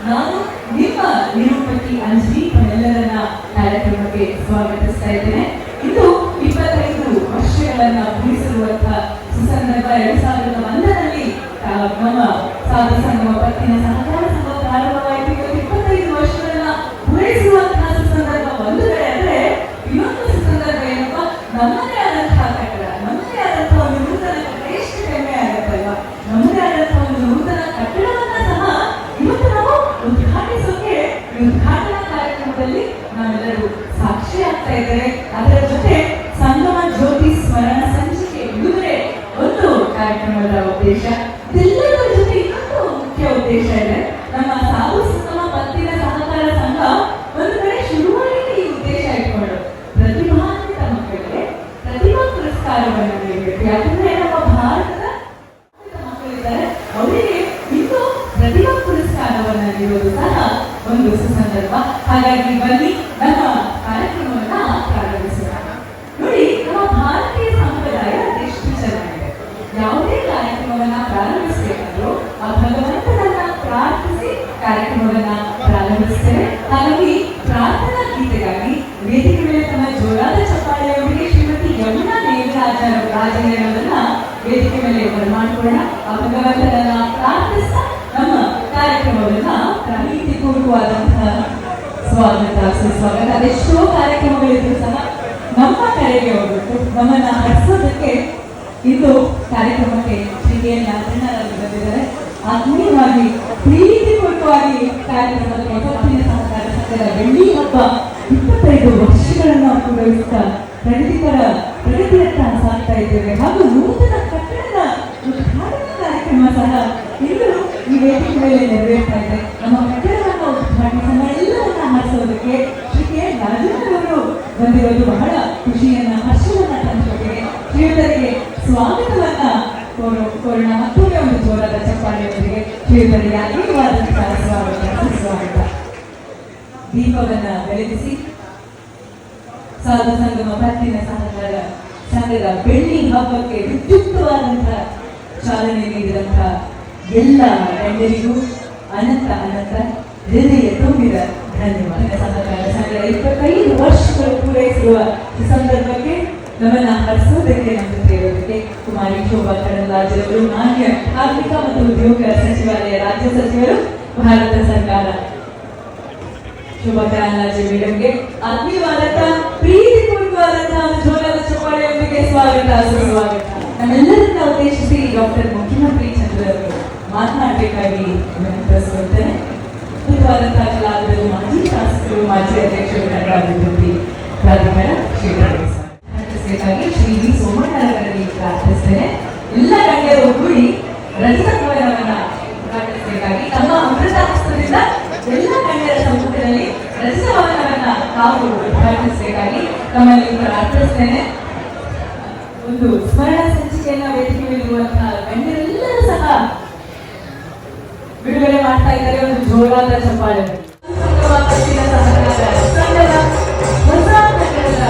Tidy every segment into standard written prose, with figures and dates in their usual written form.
ನಾನು ನಿಮ್ಮ ನಿರೂಪಕಿ ಅಂಜಲಿ ತಮ್ಮೆಲ್ಲರನ್ನ ಕಾರ್ಯಕ್ರಮಕ್ಕೆ ಸ್ವಾಗತಿಸ್ತಾ ಇದ್ದೇನೆ. ಇದು 25 ವರ್ಷಗಳನ್ನ ಪೂರೈಸಿರುವಂತಹ ಸುಸಂದರ್ಭ. 2001ರಲ್ಲಿ ನಮ್ಮ ಸಾಧು ಸಂಗಮ ಪತ್ತಿನ ಸಹಕಾರ ಸಂಘ ಪ್ರಾರಂಭವಾಯಿತು. 25 ವರ್ಷಗಳನ್ನ ಪೂರೈಸಿರುವಂತಹ ಸುಸಂದರ್ಭ ಒಂದು ಕಡೆ ಅಂದ್ರೆ, ಇನ್ನೊಂದು ಸುಸಂದರ್ಭ ಏನಪ್ಪಾ, ನಮ್ಮದೇ ಆದಂತಹ ಕಟ್ಟಡ, ನಮ್ಮದೇ ಆದಂತಹ ಒಂದು ನೂತನ ಕಟ್ಟಡ. ಎಷ್ಟು ಹೆಮ್ಮೆ ಆಗತ್ತಲ್ವಾ? ನಮ್ಮದೇ ಆದಂತಹ ಒಂದು ನೂತನ ಕಟ್ಟಡವನ್ನ ಸಹ ಇವತ್ತು ನಾವು ಉದ್ಘಾಟಿಸೋಕೆ ಉದ್ಘಾಟನಾ ಕಾರ್ಯಕ್ರಮದಲ್ಲಿ ನಾವೆಲ್ಲರೂ ಸಾಕ್ಷಿ ಆಗ್ತಾ ಇದ್ದೇವೆ. ಅದರ ಜೊತೆ ಸಂಗಮ ಜ್ಯೋತಿ ಸ್ಮರಣ ಸಂಚಿಕೆ ಇದುವೇ ಒಂದು ಕಾರ್ಯಕ್ರಮದ ಉದ್ದೇಶ. ಇದೆಲ್ಲದರ ಜೊತೆ ಇನ್ನೊಂದು ಮುಖ್ಯ ಉದ್ದೇಶ ಇದೆ. ನಮ್ಮ ಸಾಧು ಸಂಗಮ ಪತ್ತಿನ ಸಹಕಾರ ಸಂಘ ಒಂದು ಕಡೆ ಶುರುವಾಗಿದೆ ಈ ಉದ್ದೇಶ ಇಟ್ಕೊಂಡು ಪ್ರತಿಭಾನ್ವಿತ ಮಕ್ಕಳಿಗೆ ಪ್ರತಿಭಾ ಪುರಸ್ಕಾರವನ್ನು ನೀಡಬೇಕು. ಯಾಕಂದ್ರೆ ನಮ್ಮ ಭಾರತದ ಮಕ್ಕಳಿದ್ದಾರೆ, ಅವರಿಗೆ ಇಂದು ಪ್ರತಿಭಾ ಪುರಸ್ಕಾರವನ್ನು ನೀಡುವುದು ಸಹ ಒಂದು ಸುಸಂದರ್ಭ. ಹಾಗಾಗಿ ಬನ್ನಿ ನಮ್ಮ ಕಾರ್ಯಕ್ರಮವನ್ನ ಪ್ರಾರಂಭಿಸೋಣ. ನೋಡಿ, ನಮ್ಮ ಭಾರತೀಯ ಸಂಪ್ರದಾಯ ಎಷ್ಟು ಚೆನ್ನಾಗಿದೆ. ಯಾವುದೇ ಕಾರ್ಯಕ್ರಮವನ್ನ ಪ್ರಾರಂಭಿಸಬೇಕಾದ್ರೂ ಆ ಭಗವಂತನನ್ನ ಪ್ರಾರ್ಥಿಸಿ ಕಾರ್ಯಕ್ರಮವನ್ನ ಪ್ರಾರಂಭಿಸ್ತೇವೆ. ಹಾಗಾಗಿ ಪ್ರಾರ್ಥನಾ ಗೀತೆಗಾಗಿ ವೇದಿಕೆ ಮೇಲೆ ತಮ್ಮ ಜೋರಾದ ಚಪ್ಪಾಳೆಯೊಂದಿಗೆ ಶ್ರೀಮತಿ ಯಮುನಾ ರಾಜೇಂದ್ರನವರನ್ನ ವೇದಿಕೆ ಮೇಲೆ ಬರಮಾಡಿಕೊಳ್ಳೋಣ. ಆ ಭಗವಂತನನ್ನ ಪ್ರಾರ್ಥಿಸ್ತಾ ನಮ್ಮ ಕಾರ್ಯಕ್ರಮವನ್ನ ಪ್ರೀತಿಪೂರ್ವಕವಾದಂತಹ ಸ್ವಾಗತ ಸುಸ್ವಾಗತ. ಅದೆಷ್ಟೋ ಕಾರ್ಯಕ್ರಮಗಳಿದ್ರು ಸಹ ನಮ್ಮ ಕರೆಗೆ ಹೋಗ್ಬಿಟ್ಟು ನಮ್ಮನ್ನ ಹರಿಸೋದಕ್ಕೆ ಇಂದು ಕಾರ್ಯಕ್ರಮಕ್ಕೆ ಶ್ರೀ ಕೆ ನಾರಾಯಣರಾಜು ಬಂದಿದ್ದಾರೆ. ಆತ್ಮೀಯವಾಗಿ ಪ್ರೀತಿಪೂರ್ವಕವಾಗಿ ಕಾರ್ಯಕ್ರಮಕ್ಕೆ ಪತ್ತಿನ ಸಹಕಾರ ಸಂಘದ ಬೆಳ್ಳಿ ಹಬ್ಬ 25 ವರ್ಷಗಳನ್ನು ಪೂರೈಸುತ್ತಾ ಪ್ರಗತಿಯತ್ತ ಸಾಗ್ತಾ ಇದ್ದೇವೆ. ಹಾಗೂ ನೂತನ ಕಟ್ಟಡದ ಉದ್ಘಾಟನಾ ಕಾರ್ಯಕ್ರಮ ಸಹ ಇಂದು ಈ ವೇದಿಕೆ ಮೇಲೆ ನೆರವೇರ್ತಾ ಇದೆ. ನಮ್ಮ ಕಟ್ಟಡವನ್ನು ಉದ್ಘಾಟಿಸಿ ಎಲ್ಲವನ್ನ ಹಾರಿಸೋದಕ್ಕೆ ಶ್ರೀ ಕೆ ರಾಜೇಂದ್ರವರು ಬಂದಿರೋದು ಬಹಳ ಖುಷಿಯನ್ನ, ಹರ್ಷವನ್ನ ತಂದುಕೊಟ್ಟಿದೆ. ಶ್ರೀಯುತರಿಗೆ ಸ್ವಾಗತವನ್ನ ಕೋರೋಣ. ಮತ್ತೊಮ್ಮೆ ಒಂದು ಜೋರಾದ ಚಪ್ಪಾಳೆಯೊಂದಿಗೆ ಶ್ರೀಯುತರಿಗೆ ಅನೇಕವಾದಂತಹ ಸ್ವಾಗತ. ದೀಪವನ್ನ ಬೆಳಗಿಸಿ ಸಾಧು ಸಂಗಮ ಪತ್ತಿನ ಸಹಕಾರ ಸಂಘದ ಬೆಳ್ಳಿ ಹಬ್ಬಕ್ಕೆ ವಿದ್ಯುಕ್ತವಾದಂತಹ ಚಾಲನೆ ನೀಡಿದಂತಹ ಎಲ್ಲ ಗಣ್ಯರಿಗೂ ಅನಂತ ಅನಂತ ಹೃದಯ ತುಂಬಿದ ಧನ್ಯವಾದ. ಸಹಕಾರ ಸಂಘದ 25 ವರ್ಷಗಳು ಪೂರೈಸಿರುವ ಈ ಸಂದರ್ಭಕ್ಕೆ ನಮ್ಮನ್ನ ಹರಿಸೋದಕ್ಕೆ ನಮ್ಮ ಜೊತೆ ಇರೋದಕ್ಕೆ ಕುಮಾರಿ ಶೋಭಾ ಕರಂದ್ಲಾಜೆಯವರು, ಮಾನ್ಯ ಕಾರ್ಮಿಕ ಮತ್ತು ಉದ್ಯೋಗ ಸಚಿವಾಲಯ ರಾಜ್ಯ ಸಚಿವರು, ಭಾರತ ಸರ್ಕಾರ, ಶೋಭಾ ಕರಂದ್ಲಾಜೆ ಮೇಡಮ್ಗೆ ಆತ್ಮೀಯವಾದಂತಹ ಪ್ರೀತಿಪೂರ್ವಕವಾದಂತಹ ಜೋರಾದ ಚಪ್ಪಾಳೆಯೊಂದಿಗೆ ಸ್ವಾಗತ ಸುಸ್ವಾಗತ. ನಮ್ಮೆಲ್ಲರನ್ನ ಉದ್ದೇಶಿಸಿ ಡಾಕ್ಟರ್ ಮುಖ್ಯಮಂತ್ರಿ ಚಂದ್ರ ಅವರು ಮಾತನಾಡಬೇಕಾಗಿ ವಿನಂತಿಸುತ್ತೇನೆ. ಅದ್ಭುತವಾದಂತಹ ಕಲಾವಿದರು, ಮಾಜಿ ಶಾಸಕರು, ಮಾಜಿ ಅಧ್ಯಕ್ಷರು, ನಗರಾಭಿವೃದ್ಧಿ ಪ್ರಾಧಿಕಾರ ಶ್ರೀ ಶ್ರೀ ವಿ ಸೋಮಣ್ಣರವರಲ್ಲಿ ಪ್ರಾರ್ಥಿಸ್ತೇನೆ. ಎಲ್ಲ ಗಣ್ಯರು ಒಗ್ಗೂಡಿ ರಜತಭವನವನ್ನ ಉದ್ಘಾಟಿಸಬೇಕಾಗಿ ತಮ್ಮ ಅಮೃತ ಹಸ್ತದಿಂದ ಎಲ್ಲ ಗಣ್ಯರ ಸಮ್ಮುಖದಲ್ಲಿ ರಜತಭವನವನ್ನ ತಾವು ಉದ್ಘಾಟಿಸಬೇಕಾಗಿ ತಮ್ಮಲ್ಲಿ ಪ್ರಾರ್ಥಿಸ್ತೇನೆ. ಒಂದು ಸ್ಮರಣ ಸಂಚಿಕೆಯನ್ನ ವೇದಿಕೆ ಮೇಲಿರುವಂತಹ ಗಣ್ಯರೆಲ್ಲರೂ ಸಹ ಬಿಡುಗಡೆ ಮಾಡ್ತಾ ಇದ್ದಾರೆ. ಒಂದು ಜೋರಾದ ಚಪ್ಪಾಳೆ. ಸಂಘದ ಹೊಸ ಕಟ್ಟಡದ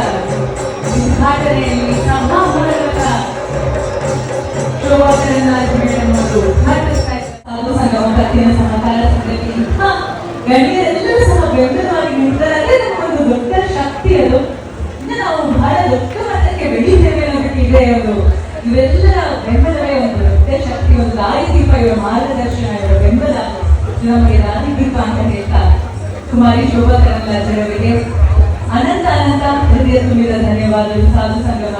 ಉದ್ಘಾಟನೆಯಲ್ಲಿ ಸಭಾಭವನದ ಶೋಭಾ ಕರಂದ್ಲಾಜೆ ಮೇಡಮ್ ಅವರು ಉದ್ಘಾಟಿಸ್ತಾ ಇದ್ದಾರೆ. ಸಾಧು ಸಂಗಮ ಪತ್ತಿನ ಸಹಕಾರ ಸಂಘಕ್ಕೆ ಗಣ್ಯರೆಲ್ಲರೂ ಸಹ ಬೆಂಬಲವಾಗಿ ನಿಂತರೆ ನಮಗೊಂದು ದೊಡ್ಡ ಶಕ್ತಿ. ಅದು ಇನ್ನು ನಾವು ಬಹಳ ದೊಡ್ಡ ಮಟ್ಟಕ್ಕೆ ಬೆಳೀತೇವೆ ಅನ್ನೋದಕ್ಕೆ ಇದೆ ಒಂದು ಇವೆಲ್ಲರ ಬೆಂಬಲವೇ ಒಂದು ದೊಡ್ಡ ಶಕ್ತಿ, ಒಂದು ದಾರಿದೀಪ, ಇವರ ಮಾರ್ಗದರ್ಶನ, ಇವರ ಬೆಂಬಲ ನಮಗೆ ದಾರಿದೀಪ ಅಂತ ಹೇಳ್ತಾ ಕುಮಾರಿ ಶೋಭಾ ಕರಂದ್ಲಾಜೆ ಅವರಿಗೆ ಅನಂತ ಅನಂತ ಹೃದಯ ತುಂಬಿದ ಧನ್ಯವಾದಗಳು. ಸಾಧು ಸಂಗಮ